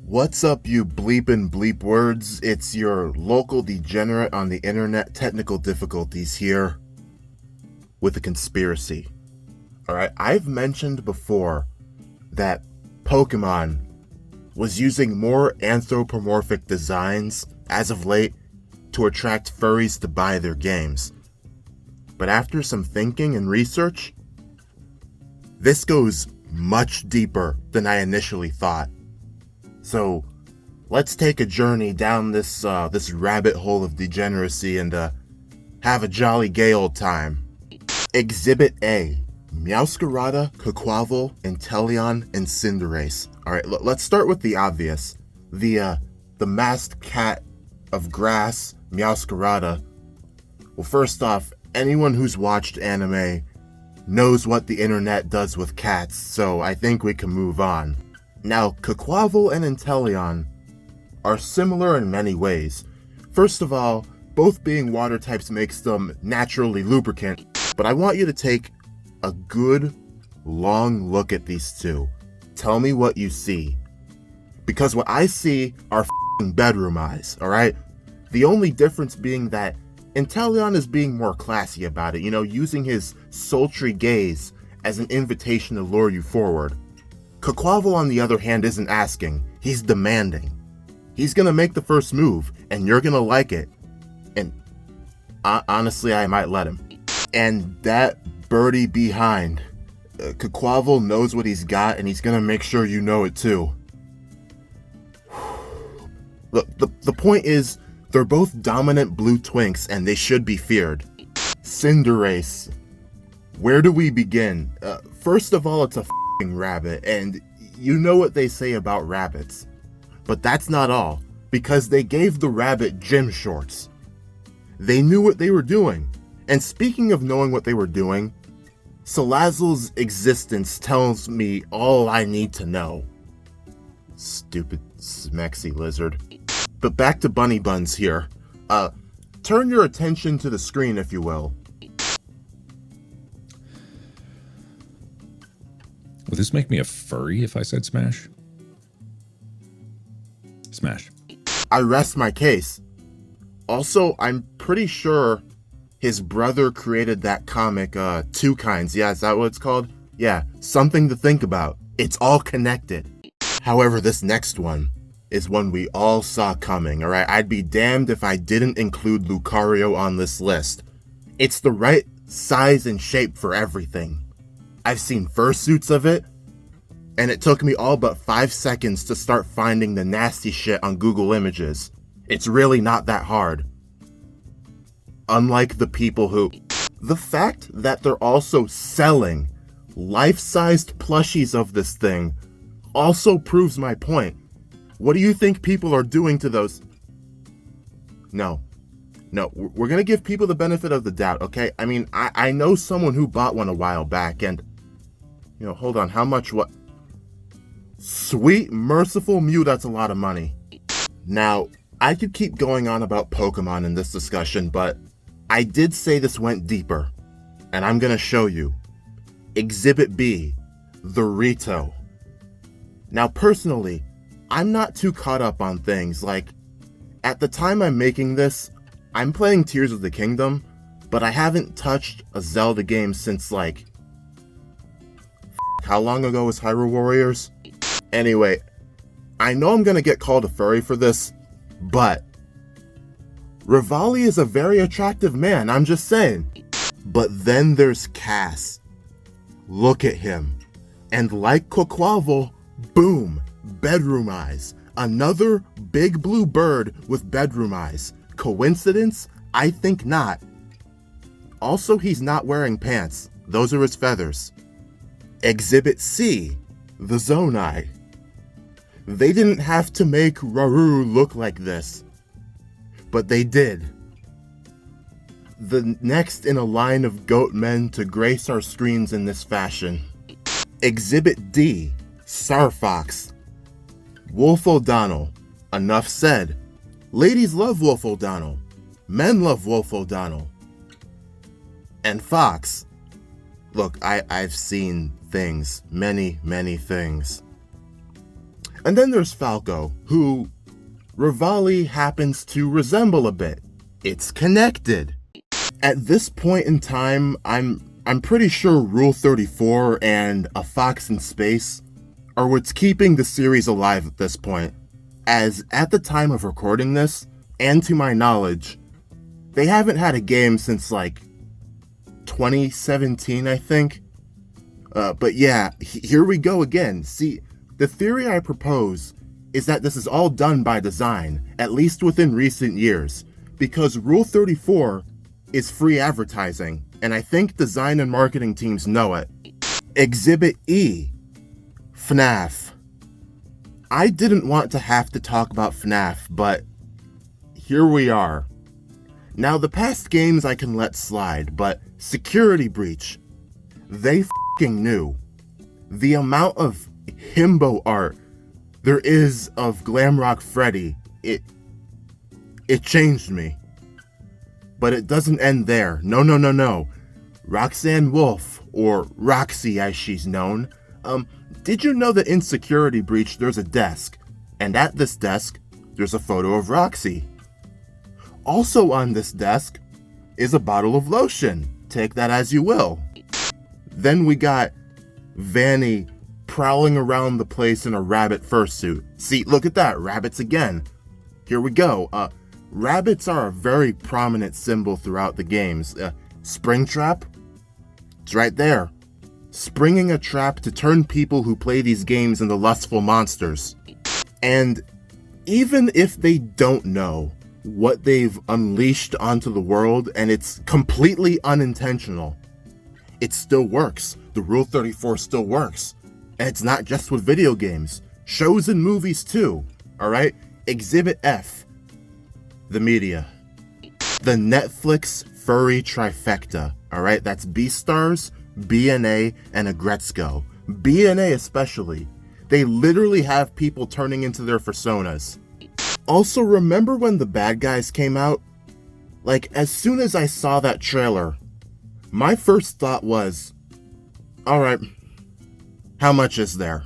What's up, you bleep and bleep words? It's your local degenerate on the internet technical difficulties here with a conspiracy. Alright, I've mentioned before that Pokemon was using more anthropomorphic designs as of late to attract furries to buy their games. But after some thinking and research, this goes much deeper than I initially thought. So, let's take a journey down this rabbit hole of degeneracy and have a jolly gay old time. Exhibit A: Meowscarada, Quaquaval, Inteleon, and Cinderace. Alright, let's start with the obvious. The masked cat of grass, Meowscarada. Well, first off, anyone who's watched anime knows what the internet does with cats, so I think we can move on. Now, Quaquaval and Inteleon are similar in many ways. First of all, both being water types makes them naturally lubricant, but I want you to take a good, long look at these two. Tell me what you see. Because what I see are f***ing bedroom eyes, alright? The only difference being that Inteleon is being more classy about it, using his sultry gaze as an invitation to lure you forward. Quaquaval, on the other hand, isn't asking, he's demanding. He's gonna make the first move, and you're gonna like it. And honestly, I might let him. And that birdie behind, Quaquaval knows what he's got, and he's gonna make sure you know it too. Look, the point is, they're both dominant blue twinks, and they should be feared. Cinderace. Where do we begin? First of all, it's a rabbit, and you know what they say about rabbits. But that's not all, because they gave the rabbit gym shorts. They knew what they were doing. And speaking of knowing what they were doing, Salazzle's existence tells me all I need to know. Stupid smexy lizard. But back to Bunny Buns here. Turn your attention to the screen, if you will. Would this make me a furry if I said smash? Smash. I rest my case. Also, I'm pretty sure his brother created that comic, Two Kinds. Yeah, is that what it's called? Yeah, something to think about. It's all connected. However, this next one is one we all saw coming, alright? I'd be damned if I didn't include Lucario on this list. It's the right size and shape for everything. I've seen fursuits of it, and it took me all but 5 seconds to start finding the nasty shit on Google Images. It's really not that hard. Unlike the people who... The fact that they're also selling life-sized plushies of this thing also proves my point. What do you think people are doing to those? No, we're gonna give people the benefit of the doubt, okay? I mean, I know someone who bought one a while back, and... hold on, how much what? Sweet, merciful Mew, that's a lot of money. Now, I could keep going on about Pokemon in this discussion, but I did say this went deeper, and I'm gonna show you. Exhibit B, the Rito. Now, personally, I'm not too caught up on things, like, at the time I'm making this, I'm playing Tears of the Kingdom, but I haven't touched a Zelda game since, like, how long ago was Hyrule Warriors? Anyway, I know I'm gonna get called a furry for this, but Rivali is a very attractive man, I'm just saying. But then there's Cass. Look at him. And like Quaquaval, boom, bedroom eyes. Another big blue bird with bedroom eyes. Coincidence? I think not. Also, he's not wearing pants. Those are his feathers. Exhibit C, the Zonai. They didn't have to make Rauru look like this, but they did. The next in a line of goat men to grace our screens in this fashion. Exhibit D, Star Fox. Wolf O'Donnell. Enough said. Ladies love Wolf O'Donnell. Men love Wolf O'Donnell. And Fox. Look, I've seen things. Many, many things. And then there's Falco, who Rivali happens to resemble a bit. It's connected. At this point in time, I'm pretty sure Rule 34 and A Fox in Space are what's keeping the series alive at this point, as at the time of recording this, and to my knowledge, they haven't had a game since like 2017, I think. But yeah, here we go again. See, the theory I propose is that this is all done by design, at least within recent years, because Rule 34 is free advertising, and I think design and marketing teams know it. Exhibit E, FNAF. I didn't want to have to talk about FNAF, but here we are. Now, the past games I can let slide, but Security Breach, they f***ing knew. The amount of himbo art there is of Glamrock Freddy, it changed me. But it doesn't end there. No. Roxanne Wolf, or Roxy as she's known. Did you know that in Security Breach there's a desk, and at this desk there's a photo of Roxy? Also on this desk is a bottle of lotion. Take that as you will. Then we got Vanny prowling around the place in a rabbit fursuit. See, look at that, rabbits again. Here we go. Rabbits are a very prominent symbol throughout the games. Springtrap? It's right there. Springing a trap to turn people who play these games into lustful monsters. And even if they don't know what they've unleashed onto the world and it's completely unintentional, it still works. The Rule 34 still works. And it's not just with video games. Shows and movies too. Alright? Exhibit F. The media. The Netflix furry trifecta. Alright? That's Beastars, BNA, and Agretzko. BNA especially. They literally have people turning into their personas. Also, remember when the bad guys came out? Like, as soon as I saw that trailer, my first thought was, alright, how much is there?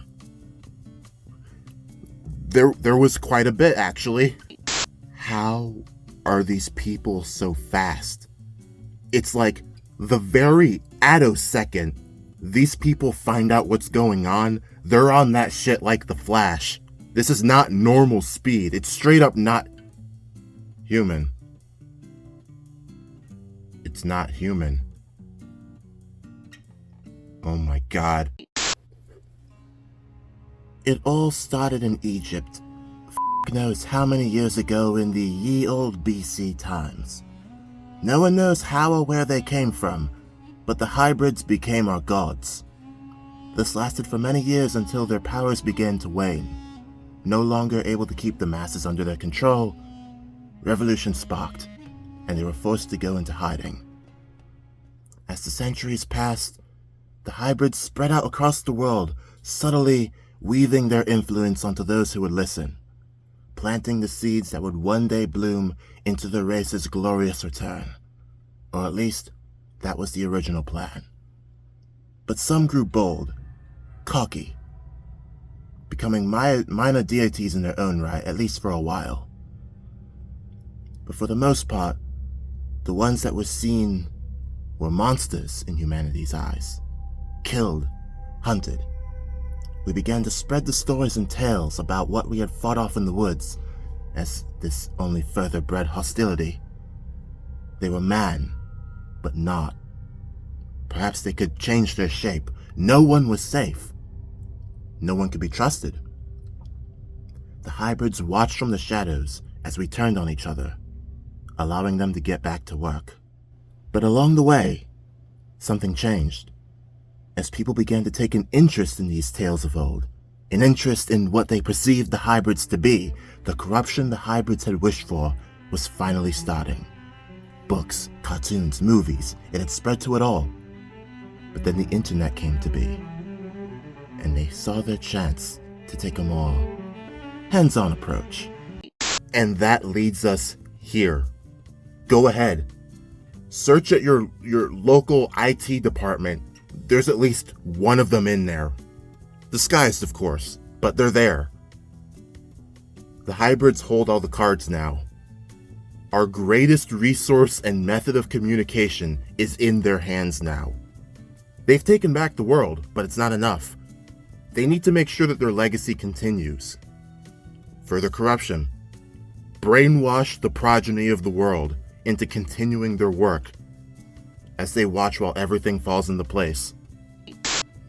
There was quite a bit, actually. How are these people so fast? It's like the very attosecond these people find out what's going on, they're on that shit like the Flash. This is not normal speed. It's straight up not human. It's not human. Oh my god. It all started in Egypt. Knows how many years ago in the ye old BC times. No one knows how or where they came from, but the hybrids became our gods. This lasted for many years until their powers began to wane. No longer able to keep the masses under their control, revolution sparked, and they were forced to go into hiding. As the centuries passed, the hybrids spread out across the world, subtly weaving their influence onto those who would listen, planting the seeds that would one day bloom into the race's glorious return. Or at least, that was the original plan. But some grew bold, cocky, becoming minor deities in their own right, at least for a while. But for the most part, the ones that were seen were monsters in humanity's eyes. Killed, hunted. We began to spread the stories and tales about what we had fought off in the woods, as this only further bred hostility. They were man, but not. Perhaps they could change their shape. No one was safe. No one could be trusted. The hybrids watched from the shadows as we turned on each other, allowing them to get back to work. But along the way, something changed. As people began to take an interest in these tales of old, an interest in what they perceived the hybrids to be, the corruption the hybrids had wished for was finally starting. Books, cartoons, movies, it had spread to it all. But then the internet came to be, and they saw their chance to take a more hands-on approach. And that leads us here. Go ahead. Search at your local IT department. There's at least one of them in there. Disguised, of course, but they're there. The hybrids hold all the cards now. Our greatest resource and method of communication is in their hands now. They've taken back the world, but it's not enough. They need to make sure that their legacy continues. Further corruption. Brainwash the progeny of the world into continuing their work as they watch while everything falls into place.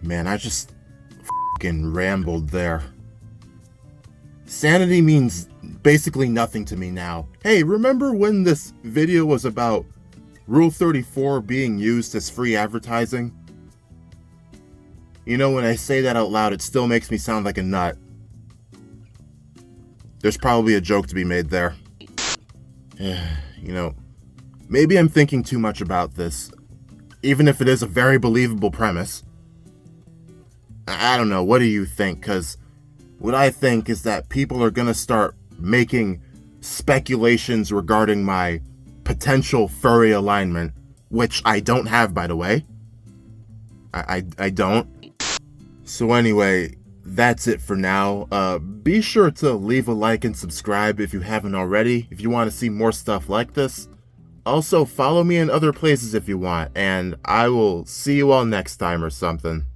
Man, I just f***ing rambled there. Sanity means basically nothing to me now. Hey, remember when this video was about Rule 34 being used as free advertising? You know, when I say that out loud, it still makes me sound like a nut. There's probably a joke to be made there. You know, maybe I'm thinking too much about this, even if it is a very believable premise. I don't know, what do you think? Because what I think is that people are gonna start making speculations regarding my potential furry alignment, which I don't have, by the way. I don't. So anyway, that's it for now. Be sure to leave a like and subscribe if you haven't already, if you want to see more stuff like this. Also, follow me in other places if you want, and I will see you all next time or something.